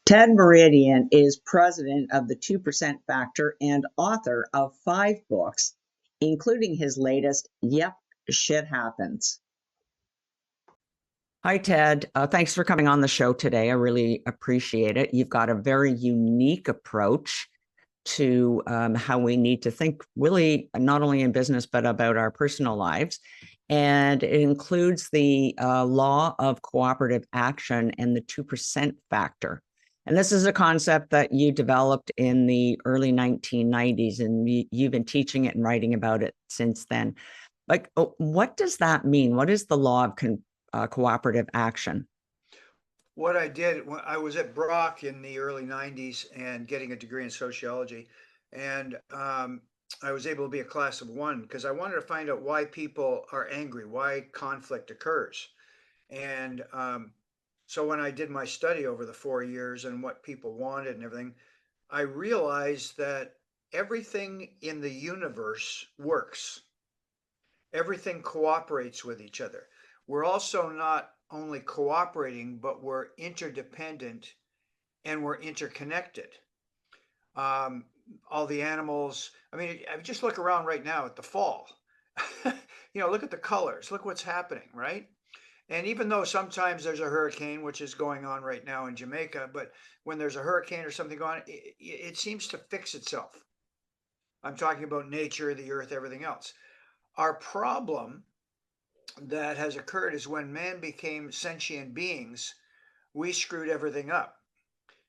Ted Mouradian is president of the 2% Factor and author of 5 books, including his latest, Yep, Shit Happens. Hi, Ted. Thanks for coming on the show today. I really appreciate it. You've got a very unique approach to how we need to think, really, not only in business, but about our personal lives. And it includes the law of cooperative action and the 2% factor. And this is a concept that you developed in the early 1990s, and you've been teaching it and writing about it since then. Like, what does that mean? What is the law of cooperative action? What I did when I was at Brock in the early 90s and getting a degree in sociology, and I was able to be a class of one because I wanted to find out why people are angry, why conflict occurs. And so when I did my study over the 4 years and what people wanted and everything, I realized that everything in the universe works. Everything cooperates with each other. We're also not only cooperating, but we're interdependent and we're interconnected. Um, all the animals, I mean, I just look around right now at the fall. Look at the colors, look what's happening, right? And even though sometimes there's a hurricane, which is going on right now in Jamaica, but when there's a hurricane or something going on, it seems to fix itself. I'm talking about nature, the earth, everything else. Our problem that has occurred is when man became sentient beings, we screwed everything up.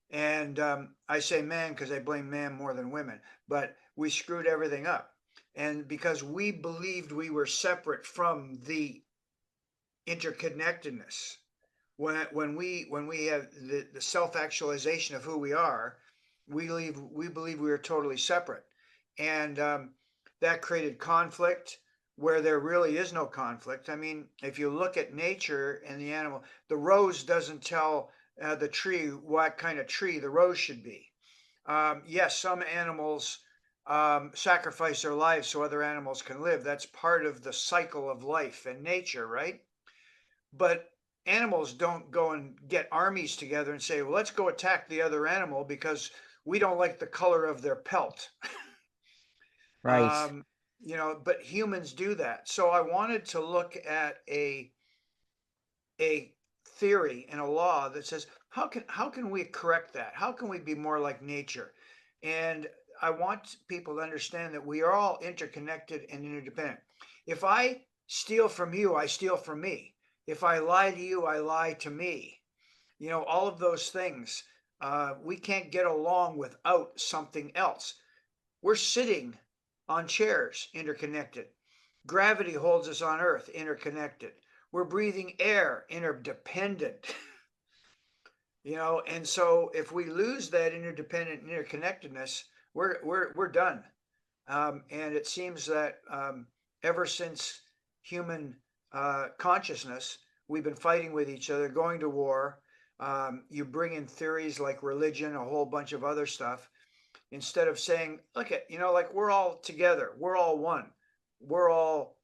And I say man because I blame man more than women, but we screwed everything up. And because we believed we were separate from the interconnectedness, when we have the self-actualization of who we are, we believe we are totally separate. And that created conflict where there really is no conflict. I mean, if you look at nature and the animal, the rose doesn't tell the tree what kind of tree the rose should be. Yes, some animals sacrifice their lives so other animals can live. That's part of the cycle of life and nature, right? But animals don't go and get armies together and say, well, let's go attack the other animal because we don't like the color of their pelt. Right. um, but humans do that. So I wanted to look at a theory and a law that says how can we correct that? How can we be more like nature? And I want people to understand that we are all interconnected and interdependent. If I steal from you, I steal from me. If I lie to you, I lie to me. All of those things. We can't get along without something else. We're sitting on chairs, interconnected. Gravity holds us on Earth, interconnected. We're breathing air, interdependent. And so if we lose that interdependent interconnectedness, we're done. And it seems that ever since human consciousness, we've been fighting with each other, going to war. You bring in theories like religion, a whole bunch of other stuff, instead of saying, look at, like we're all together, we're all one, we're all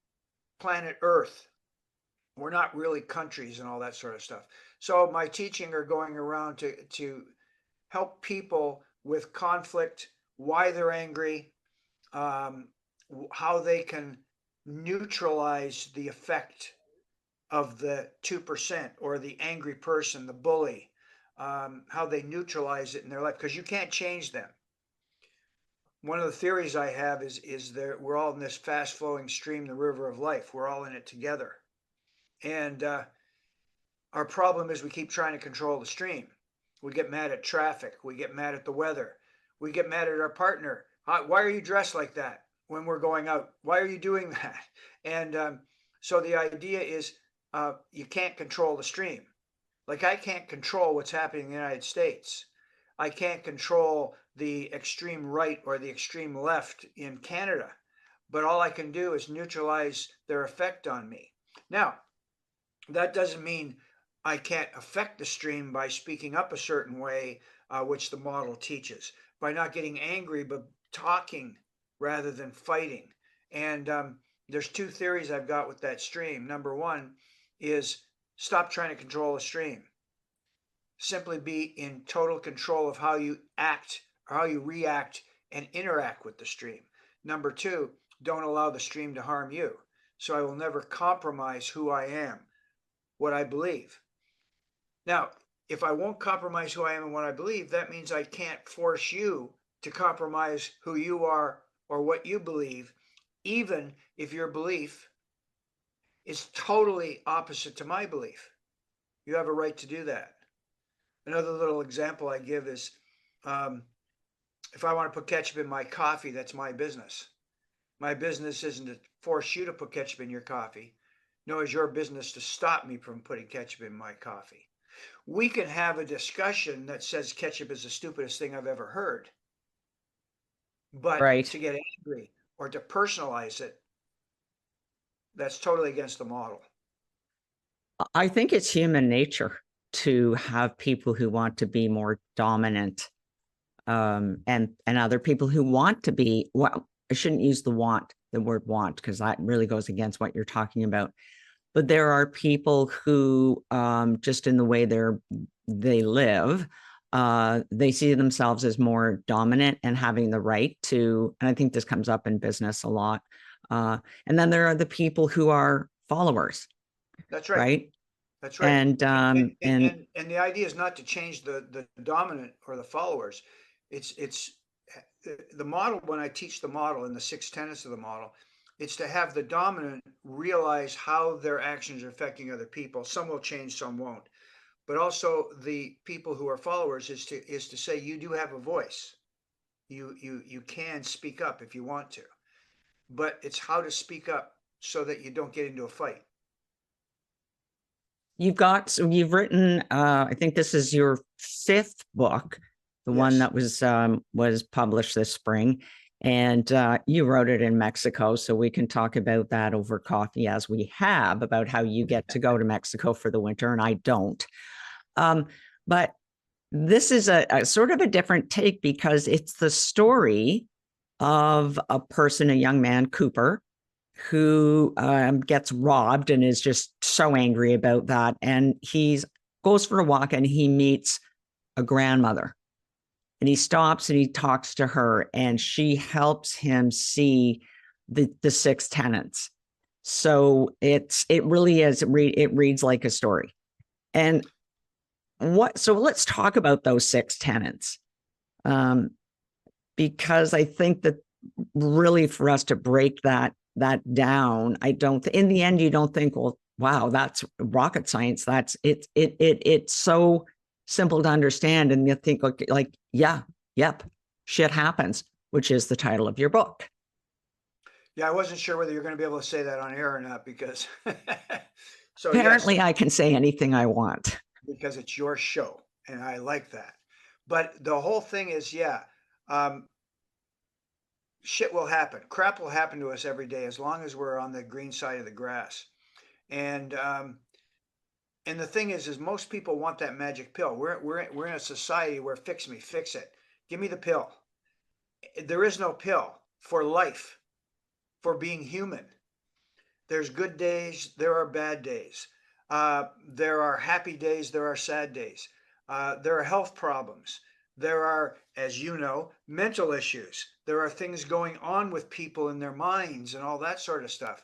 planet Earth. We're not really countries and all that sort of stuff. So my teaching are going around to help people with conflict, why they're angry, um, how they can neutralize the effect of the 2% or the angry person, the bully, how they neutralize it in their life, because you can't change them. One of the theories I have is that we're all in this fast flowing stream, the river of life. We're all in it together. And our problem is we keep trying to control the stream. We get mad at traffic. We get mad at the weather. We get mad at our partner. Why are you dressed like that when we're going out? Why are you doing that? And so the idea is you can't control the stream. Like I can't control what's happening in the United States. I can't control the extreme right or the extreme left in Canada. But all I can do is neutralize their effect on me. Now, that doesn't mean I can't affect the stream by speaking up a certain way, which the model teaches, by not getting angry, but talking rather than fighting. And there's two theories I've got with that stream. Number one is stop trying to control the stream. simply be in total control of how you act or how you react and interact with the stream. Number two, don't allow the stream to harm you. So I will never compromise who I am, what I believe. Now, if I won't compromise who I am and what I believe, that means I can't force you to compromise who you are or what you believe, even if your belief is totally opposite to my belief. You have a right to do that. Another little example I give is um, if I want to put ketchup in my coffee, that's my business. My business isn't to force you to put ketchup in your coffee, nor is your business to stop me from putting ketchup in my coffee. We can have a discussion that says ketchup is the stupidest thing I've ever heard, but Right. to get angry or to personalize it, that's totally against the model. I think it's human nature to have people who want to be more dominant, and other people who want to be, well, I shouldn't use the word want, because that really goes against what you're talking about. But there are people who, just in the way they live, they see themselves as more dominant and having the right to, and I think this comes up in business a lot. And then there are the people who are followers, That's right. right? That's right. And And the idea is not to change the dominant or the followers. It's the model. When I teach the model and the six tenets of the model, it's to have the dominant realize how their actions are affecting other people. Some will change, some won't. But also the people who are followers is to say you do have a voice. You can speak up if you want to, but it's how to speak up so that you don't get into a fight. so you've written, I think this is your fifth book, the one Yes. that was published this spring, and you wrote it in Mexico, so we can talk about that over coffee, as we have, about how you get to go to Mexico for the winter and I don't. But this is a sort of a different take, because it's the story of a person, a young man, Cooper, who gets robbed and is just so angry about that. And he goes for a walk and he meets a grandmother, and he stops and he talks to her, and she helps him see the six tenets. So it really is, it reads like a story. And so let's talk about those six tenets. Because I think that really, for us to break that down, I don't, in the end, you don't think, well, wow, that's rocket science. It's so simple to understand. And you think, like, yeah, yep, shit happens, which is the title of your book. Yeah, I wasn't sure whether you're going to be able to say that on air or not because so yes, Apparently I can say anything I want. because it's your show and I like that. But the whole thing is, yeah, um, shit will happen. Crap will happen to us every day as long as we're on the green side of the grass. And and the thing is most people want that magic pill. We're in a society where fix me, fix it, give me the pill. There is no pill for life, for being human. There's good days, there are bad days. There are happy days, there are sad days. There are health problems. There are, as you know, mental issues. There are things going on with people in their minds and all that sort of stuff.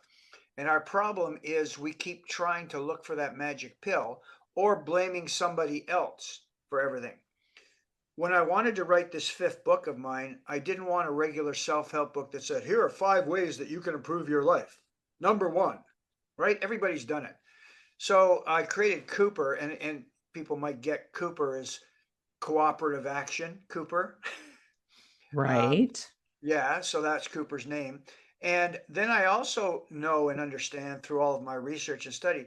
And our problem is we keep trying to look for that magic pill or blaming somebody else for everything. When I wanted to write this fifth book of mine, I didn't want a regular self help book that said, here are 5 ways that you can improve your life. Number one, right? Everybody's done it. So I created Cooper, and people might get Cooper as cooperative action, Cooper. um, Right. yeah, so that's Cooper's name. And then I also know and understand through all of my research and study,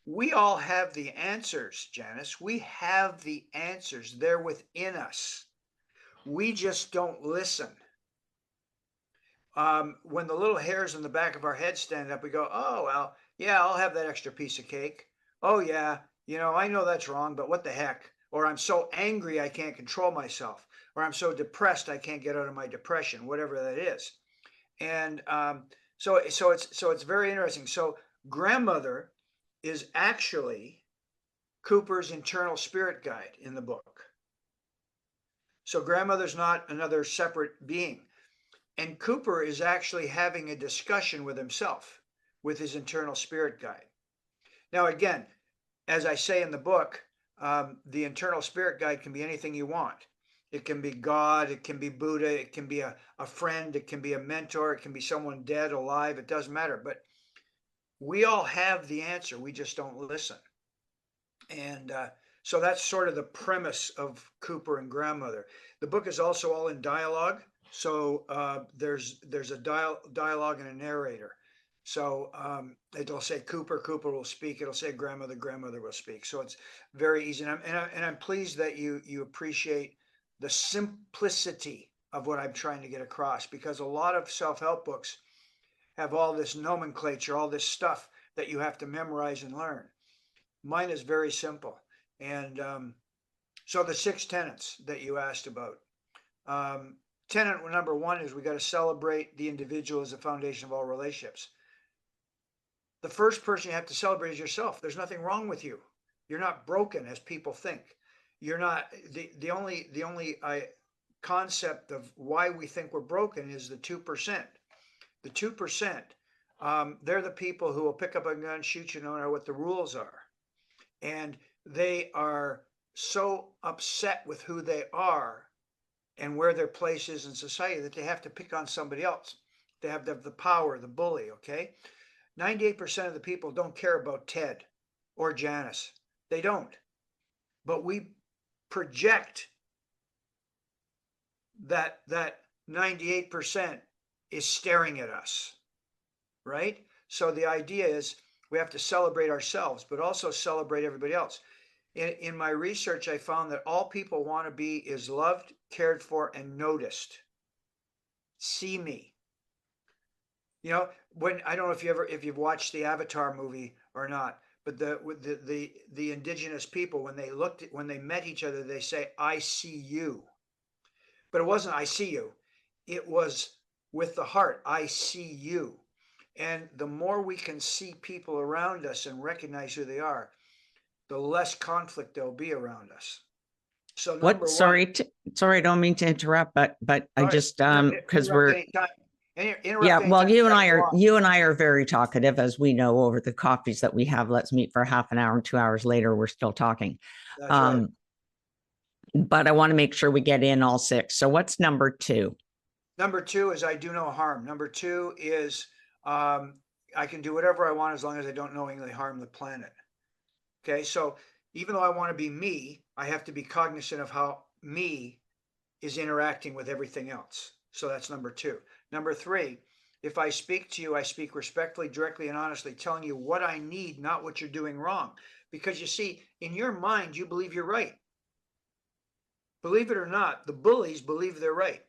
we all have the answers, Janice. We have the answers. They're within us. We just don't listen. When the little hairs on the back of our head stand up, we go, oh, well, yeah, I'll have that extra piece of cake. Oh, yeah, I know that's wrong, but what the heck? Or I'm so angry I can't control myself. Or I'm so depressed I can't get out of my depression, whatever that is. And so it's very interesting. So grandmother is actually Cooper's internal spirit guide in the book. So grandmother's not another separate being. And Cooper is actually having a discussion with himself, with his internal spirit guide. Now, again, as I say in the book, the internal spirit guide can be anything you want. It can be God, it can be Buddha, it can be a friend, it can be a mentor, it can be someone dead, alive, it doesn't matter. But we all have the answer, we just don't listen. And so that's sort of the premise of Cooper and Grandmother. The book is also all in dialogue. So there's a dialogue and a narrator. So it'll say Cooper, Cooper will speak. It'll say Grandmother, Grandmother will speak. So it's very easy. And I'm pleased that you appreciate the simplicity of what I'm trying to get across, because a lot of self-help books have all this nomenclature, all this stuff that you have to memorize and learn. Mine is very simple. And so the 6 tenets that you asked about. Tenet number 1 is we got to celebrate the individual as the foundation of all relationships. The first person you have to celebrate is yourself. There's nothing wrong with you. You're not broken as people think. You're not, the only concept of why we think we're broken is the 2%. The 2%, they're the people who will pick up a gun, shoot you, no matter what the rules are. And they are so upset with who they are and where their place is in society that they have to pick on somebody else. They have the power, the bully, okay? 98% of the people don't care about Ted or Janice. They don't. But we project that 98% is staring at us, right? So the idea is we have to celebrate ourselves, but also celebrate everybody else. In my research, I found that all people want to be is loved, cared for, and noticed. See me. You know, when I don't know if you've watched the Avatar movie or not, but the indigenous people, when they met each other, they say, "I see you," but it wasn't "I see you," it was with the heart, "I see you." And the more we can see people around us and recognize who they are, the less conflict there'll be around us. So What? Sorry, I don't mean to interrupt, but I just because we're yeah. Well, you and I are very talkative, as we know over the coffees that we have. Let's meet for half an hour, and 2 hours later, we're still talking. That's right. But I want to make sure we get in all 6. So what's number 2? Number 2 is I do no harm. Number 2 is I can do whatever I want as long as I don't knowingly harm the planet. Okay, so even though I want to be me, I have to be cognizant of how me is interacting with everything else. So that's number 2. Number 3, if I speak to you, I speak respectfully, directly, and honestly, telling you what I need, not what you're doing wrong. Because you see, in your mind, you believe you're right. Believe it or not, the bullies believe they're right.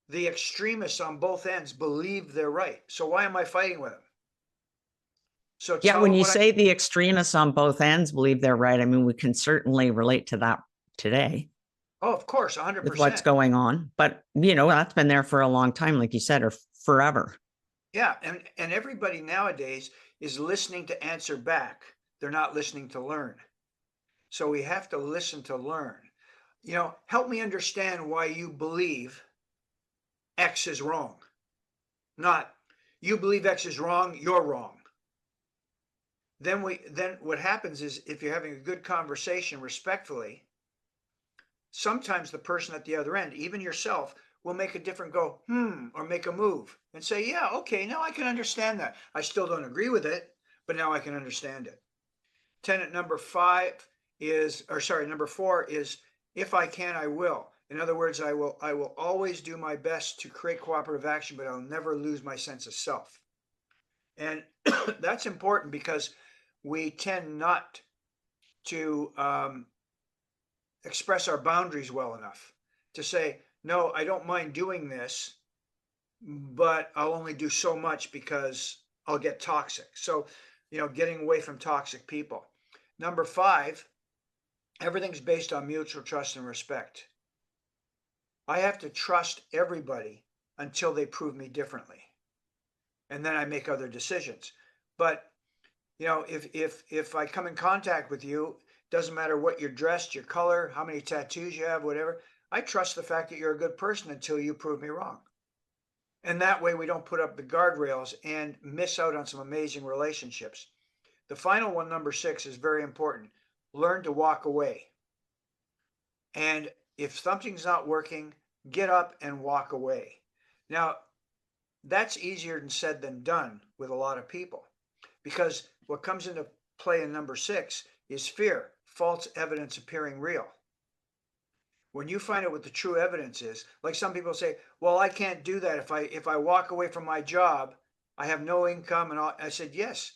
The extremists on both ends believe they're right. So why am I fighting with them? So yeah, when you say the extremists on both ends believe they're right, I mean, we can certainly relate to that today. Oh, of course, 100%. With what's going on. But, you know, that's been there for a long time, like you said, or forever. Yeah, and everybody nowadays is listening to answer back. They're not listening to learn. So we have to listen to learn. You know, help me understand why you believe X is wrong. Not, you believe X is wrong, you're wrong. Then what happens is, if you're having a good conversation respectfully, sometimes the person at the other end, even yourself, will make a different go, or make a move and say, yeah, okay, now I can understand that. I still don't agree with it, but now I can understand it. Tenet number 4 is, if I can, I will. In other words, I will always do my best to create cooperative action, but I'll never lose my sense of self. And that's important because we tend not to express our boundaries well enough to say, no, I don't mind doing this, but I'll only do so much because I'll get toxic. So, you know, getting away from toxic people. Number 5, everything's based on mutual trust and respect. I have to trust everybody until they prove me differently. And then I make other decisions. But, you know, if I come in contact with you Doesn't matter what you're dressed, your color, how many tattoos you have, whatever. I trust the fact that you're a good person until you prove me wrong. And that way we don't put up the guardrails and miss out on some amazing relationships. The final one, number 6, is very important. Learn to walk away. And if something's not working, get up and walk away. Now, that's easier said than done with a lot of people, because what comes into play in number 6 is fear, false evidence appearing real. When you find out what the true evidence is, like some people say, well, I can't do that. If I walk away from my job, I have no income. And I said, yes,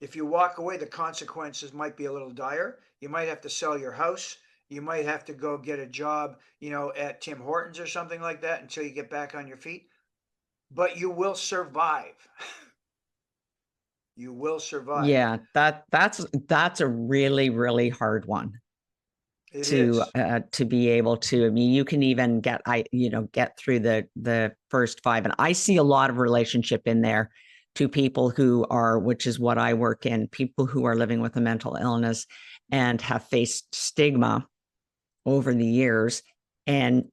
if you walk away, the consequences might be a little dire. You might have to sell your house. You might have to go get a job, at Tim Hortons or something like that until you get back on your feet. But you will survive. You will survive. Yeah, that's a really, really hard one It to is. be able to. I mean, you can even get through the first 5, and I see a lot of relationship in there to people who are, which is what I work in, people who are living with a mental illness and have faced stigma over the years, and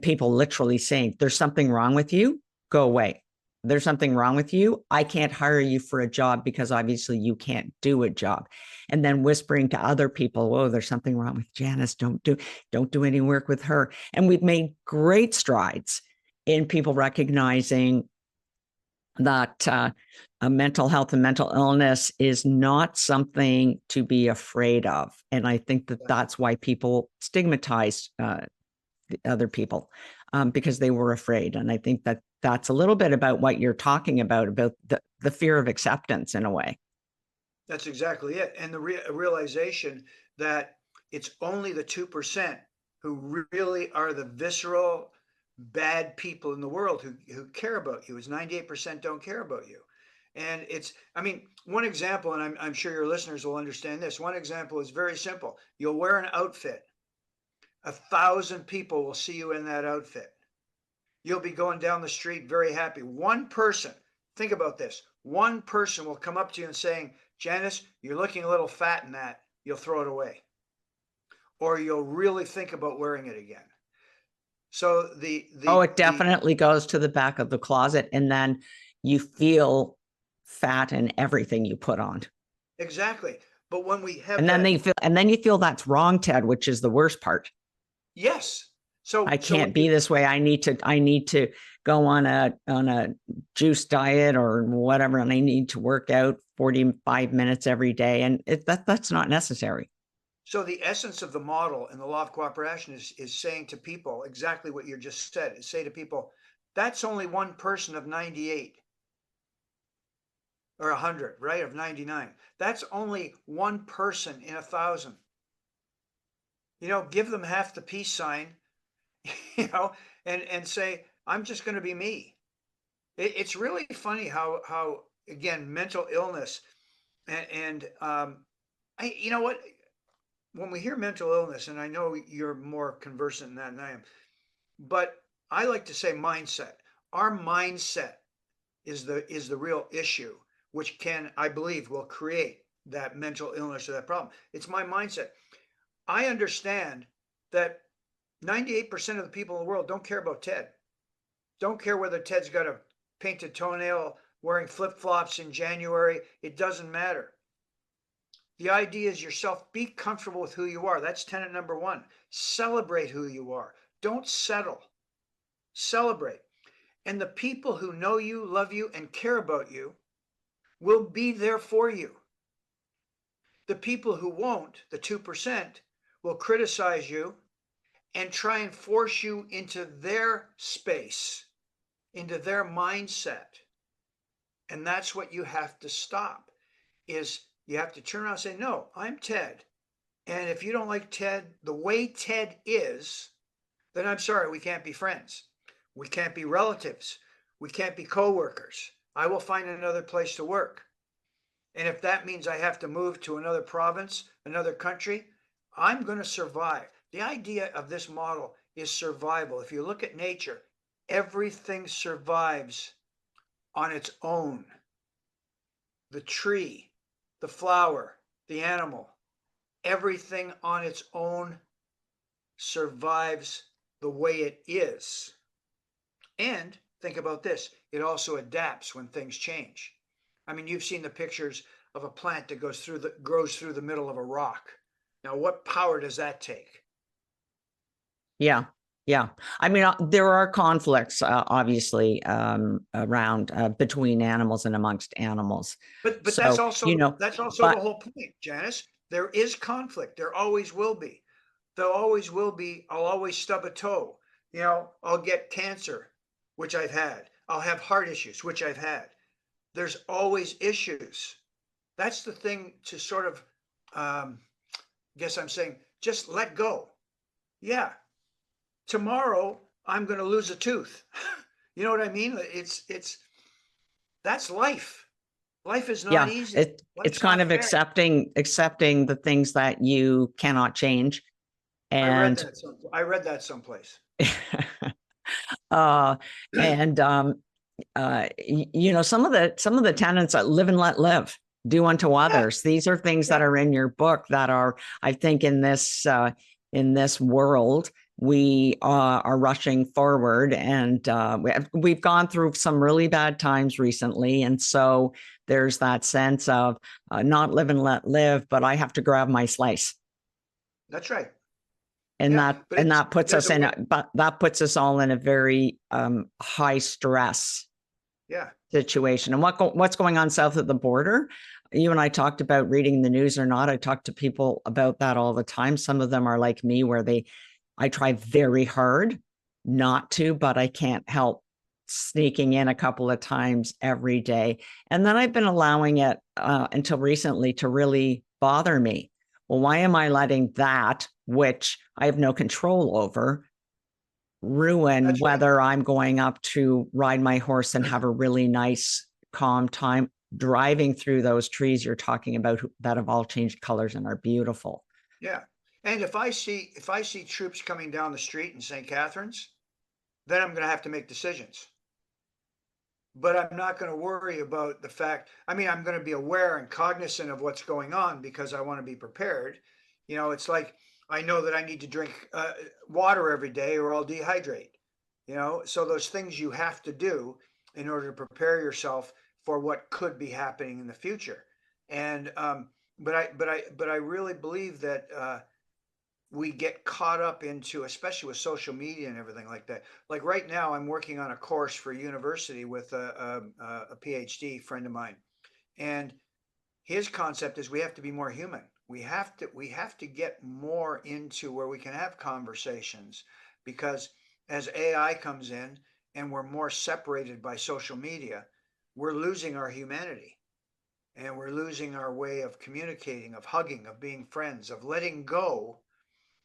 people literally saying, there's something wrong with you, go away. There's something wrong with you. I can't hire you for a job because obviously you can't do a job. And then whispering to other people, oh, there's something wrong with Janice. Don't do any work with her. And we've made great strides in people recognizing that a mental health and mental illness is not something to be afraid of. And I think that that's why people stigmatize other people, because they were afraid. And I think that that's a little bit about what you're talking about the fear of acceptance in a way. That's exactly it. And the realization that it's only the 2% who really are the visceral bad people in the world who care about you, is 98% don't care about you. And one example, and I'm sure your listeners will understand this. One example is very simple. You'll wear an outfit. 1,000 people will see you in that outfit. You'll be going down the street very happy. One person, think about this, one person will come up to you and saying, Janice, you're looking a little fat in that. You'll throw it away. Or you'll really think about wearing it again. So it definitely goes to the back of the closet, and then you feel fat in everything you put on. Exactly. But when we have and then you feel that's wrong, Ted, which is the worst part. Yes. So I can't be this way. I need to go on a juice diet or whatever, and I need to work out 45 minutes every day, and that's not necessary. So the essence of the model and the law of cooperation is saying to people exactly what you just said. Is say to people, that's only one person of 98 or 100, right? Of 99. That's only one person in 1,000. Give them half the peace sign, and say, I'm just going to be me. It's really funny how again, mental illness and you know what? When we hear mental illness, and I know you're more conversant in that than I am, but I like to say mindset. Our mindset is the real issue, which I believe, will create that mental illness or that problem. It's my mindset. I understand that 98% of the people in the world don't care about Ted. Don't care whether Ted's got a painted toenail, wearing flip-flops in January. It doesn't matter. The idea is yourself. Be comfortable with who you are. That's tenet number 1. Celebrate who you are. Don't settle. Celebrate. And the people who know you, love you, and care about you will be there for you. The people who won't, the 2%, will criticize you and try and force you into their space, into their mindset. And that's what you have to stop, is you have to turn around and say, no, I'm Ted. And if you don't like Ted, the way Ted is, then I'm sorry, we can't be friends. We can't be relatives. We can't be coworkers. I will find another place to work. And if that means I have to move to another province, another country, I'm going to survive. The idea of this model is survival. If you look at nature, everything survives on its own. The tree, the flower, the animal, everything on its own survives the way it is. And think about this, it also adapts when things change. I mean, you've seen the pictures of a plant that grows through the middle of a rock. Now, what power does that take? Yeah. Yeah. I mean, there are conflicts, obviously, around between animals and amongst animals. But So, that's also the but whole point, Janice. There is conflict. There always will be. There always will be. I'll always stub a toe. I'll get cancer, which I've had. I'll have heart issues, which I've had. There's always issues. That's the thing to sort of, guess I'm saying, just let go. Yeah, tomorrow I'm going to lose a tooth. You know what I mean? It's that's life. Life is not yeah, easy. it's Life's kind not of fair. accepting the things that you cannot change. And I read that someplace. uh and some of the tenets that live and let live, do unto Yeah, others, these are things that yeah, are in your book that are, I think, in this world we are rushing forward, and we've gone through some really bad times recently, and so there's that sense of not live and let live, but I have to grab my slice. that's right. And Yeah, that but and it's that puts there's us a way. but that puts us all in a very high stress Yeah, situation. And what's going on south of the border? You and I talked about reading the news or not. I talk to people about that all the time. Some of them are like me, where I try very hard not to, but I can't help sneaking in a couple of times every day. And then I've been allowing it until recently to really bother me. Well, why am I letting that, which I have no control over, ruin that's right. whether I'm going up to ride my horse and have a really nice, calm time driving through those trees you're talking about that have all changed colors and are beautiful? Yeah, and if I see troops coming down the street in St. Catharines, then I'm going to have to make decisions. But I'm not going to worry about the fact. I mean, I'm going to be aware and cognizant of what's going on because I want to be prepared. It's like I know that I need to drink water every day or I'll dehydrate. So those things you have to do in order to prepare yourself for what could be happening in the future. And but I really believe that we get caught up into, especially with social media and everything like that. Like right now, I'm working on a course for university with a PhD friend of mine, and his concept is we have to be more human. We have to get more into where we can have conversations, because as AI comes in and we're more separated by social media, we're losing our humanity, and we're losing our way of communicating, of hugging, of being friends, of letting go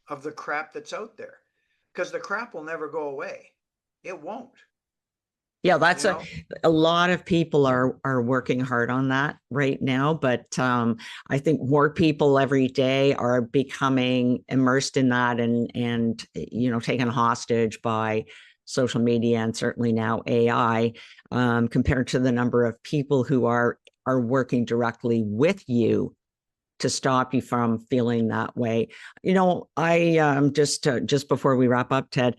of the crap that's out there, because the crap will never go away. It won't, Yeah, you that's know? a lot of people are working hard on that right now, but I think more people every day are becoming immersed in that, and taken hostage by social media and certainly now AI, compared to the number of people who are working directly with you to stop you from feeling that way. I just before we wrap up, Ted,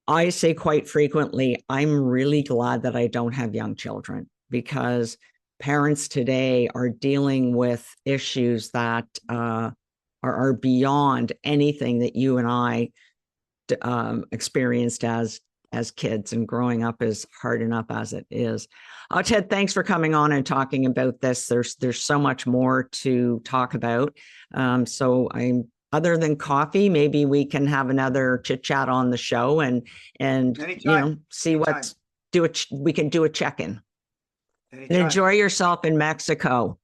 I say quite frequently, I'm really glad that I don't have young children, because parents today are dealing with issues that are beyond anything that you and I experienced as kids, and growing up is hard enough as it is. Ted, thanks for coming on and talking about this. There's so much more to talk about. So I'm Other than coffee, maybe we can have another chit chat on the show, and Anytime, see anytime, we can do a check-in, and anytime. enjoy yourself in Mexico.